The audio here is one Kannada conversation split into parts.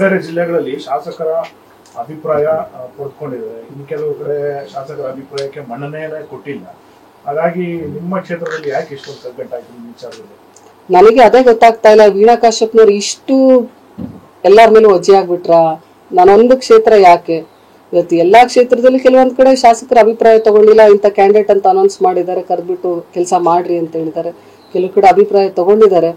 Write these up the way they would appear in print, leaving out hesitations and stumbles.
ಬೇರೆ ಜಿಲ್ಲೆಗಳಲ್ಲಿ ಶಾಸಕರ ಅಭಿಪ್ರಾಯ ಪಡೆದುಕೊಂಡಿದ್ದಾರೆ. ಇನ್ನು ಕೆಲವು ಕಡೆ ಶಾಸಕರ ಅಭಿಪ್ರಾಯಕ್ಕೆ ಮನ್ನಣೆಯೇ ಕೊಟ್ಟಿಲ್ಲ. ಹಾಗಾಗಿ ನಿಮ್ಮ ಕ್ಷೇತ್ರದಲ್ಲಿ ಯಾಕೆ ಇಷ್ಟೊಂದು ಕಗ್ಗಟ್ಟಾಗಿದೆ ಈ ವಿಚಾರದಲ್ಲಿ? ನನಗೆ ಅದೇ ಗೊತ್ತಾಗ್ತಾ ಇಲ್ಲ. ವೀಣಾ ಕಾಶ್ಯಪ್ನವ್ರು ಇಷ್ಟು ಎಲ್ಲರ ಮೇಲೂ ವಜ್ಜೆ ಆಗ್ಬಿಟ್ರ. ನಾನೊಂದು ಕ್ಷೇತ್ರ ಯಾಕೆ? ಇವತ್ತು ಎಲ್ಲಾ ಕ್ಷೇತ್ರದಲ್ಲಿ ಕೆಲವೊಂದ್ ಕಡೆ ಶಾಸಕರ ಅಭಿಪ್ರಾಯ ತಗೊಂಡಿಲ್ಲ, ಇಂಥ ಕ್ಯಾಂಡಿಡೇಟ್ ಅಂತ ಅನೌನ್ಸ್ ಮಾಡಿದ್ದಾರೆ, ಕರೆದ್ಬಿಟ್ಟು ಕೆಲಸ ಮಾಡ್ರಿ ಅಂತ ಹೇಳಿದ್ದಾರೆ. ಕೆಲವು ಕಡೆ ಅಭಿಪ್ರಾಯ ತಗೊಂಡಿದ್ದಾರೆ.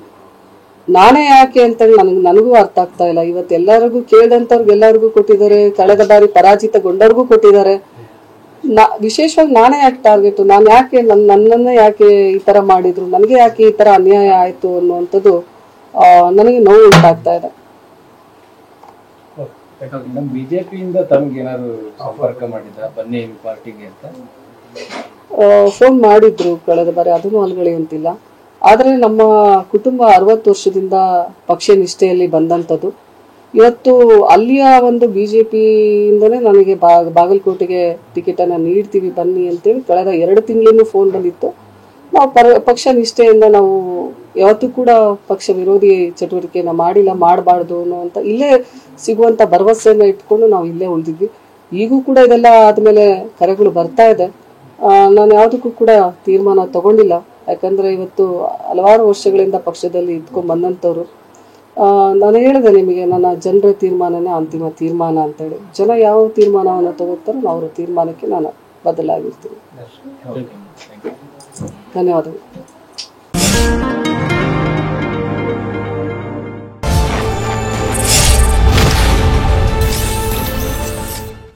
ನಾನೇ ಯಾಕೆ ಅಂತೇಳಿ ನನಗೂ ಅರ್ಥ ಆಗ್ತಾ ಇಲ್ಲ. ಇವತ್ತು ಎಲ್ಲರಿಗೂ ಕೇಳಿದಂತವ್ರಿಗೆ ಎಲ್ಲರಿಗೂ ಕೊಟ್ಟಿದ್ದಾರೆ, ಕಳೆದ ಬಾರಿ ಪರಾಜಿತಗೊಂಡವ್ರಿಗೂ ಕೊಟ್ಟಿದ್ದಾರೆ. ವಿಶೇಷವಾಗಿ ನಾನೇ ಯಾಕೆ ಟಾರ್ಗೆಟ್? ನಾನು ಯಾಕೆ ನನ್ನನ್ನೇ ಯಾಕೆ ಈ ತರ ಮಾಡಿದ್ರು, ನನಗೆ ಯಾಕೆ ಈ ತರ ಅನ್ಯಾಯ ಆಯ್ತು ಅನ್ನುವಂಥದ್ದು ನನಗೆ ನೋವು ಉಂಟಾಗ್ತಾ ಇದೆ. ಬಿಜೆಪಿಯಿಂದ ತಮ್ಗೆ ಏನಾದ್ರು ಸಂಪರ್ಕ ಮಾಡಿದ ಬನ್ನಿ ಪಾರ್ಟಿಗೆ ಅಂತ ಫೋನ್ ಮಾಡಿದ್ರು ಕಳೆದ ಬಾರಿ, ಅದನ್ನು ಅಲ್ಗಳೆಯುವಂತಿಲ್ಲ. ಆದರೆ ನಮ್ಮ ಕುಟುಂಬ 60 ವರ್ಷದಿಂದ ಪಕ್ಷ ನಿಷ್ಠೆಯಲ್ಲಿ ಬಂದಂಥದ್ದು. ಇವತ್ತು ಅಲ್ಲಿಯ ಒಂದು ಬಿಜೆಪಿಯಿಂದನೇ ನನಗೆ ಬಾಗಲಕೋಟೆಗೆ ಟಿಕೆಟ್ ಅನ್ನ ನೀಡ್ತೀವಿ ಬನ್ನಿ ಅಂತೇಳಿ ಕಳೆದ 2 ತಿಂಗಳಿಂದ ಫೋನ್ ಬಂದಿತ್ತು. ನಾವು ಪಕ್ಷ ನಿಷ್ಠೆಯಿಂದ ನಾವು ಯಾವತ್ತೂ ಕೂಡ ಪಕ್ಷ ವಿರೋಧಿ ಚಟುವಟಿಕೆಯನ್ನ ಮಾಡಿಲ್ಲ, ಮಾಡಬಾರ್ದು ಅನ್ನುವಂಥ ಇಲ್ಲೇ ಸಿಗುವಂತ ಭರವಸೆಯನ್ನ ಇಟ್ಕೊಂಡು ನಾವು ಇಲ್ಲೇ ಉಳಿದಿದ್ವಿ. ಈಗೂ ಕೂಡ ಇದೆಲ್ಲ ಆದ್ಮೇಲೆ ಕರೆಗಳು ಬರ್ತಾ ಇದೆ. ನಾನು ಯಾವುದಕ್ಕೂ ಕೂಡ ತೀರ್ಮಾನ ತಗೊಂಡಿಲ್ಲ. ಯಾಕಂದ್ರೆ ಇವತ್ತು ಹಲವಾರು ವರ್ಷಗಳಿಂದ ಪಕ್ಷದಲ್ಲಿ ಇದ್ಕೊಂಡ್ ಬಂದಂಥವ್ರು. ನಾನು ಹೇಳಿದೆ ನಿಮಗೆ, ನನ್ನ ಜನರ ತೀರ್ಮಾನನೇ ಅಂತಿಮ ತೀರ್ಮಾನ ಅಂತೇಳಿ. ಜನ ಯಾವ ತೀರ್ಮಾನವನ್ನು ತಗೋತಾರೋ ಅವರ ತೀರ್ಮಾನಕ್ಕೆ ನಾನು ಬದಲಾಗಿರ್ತೀನಿ. ಧನ್ಯವಾದಗಳು.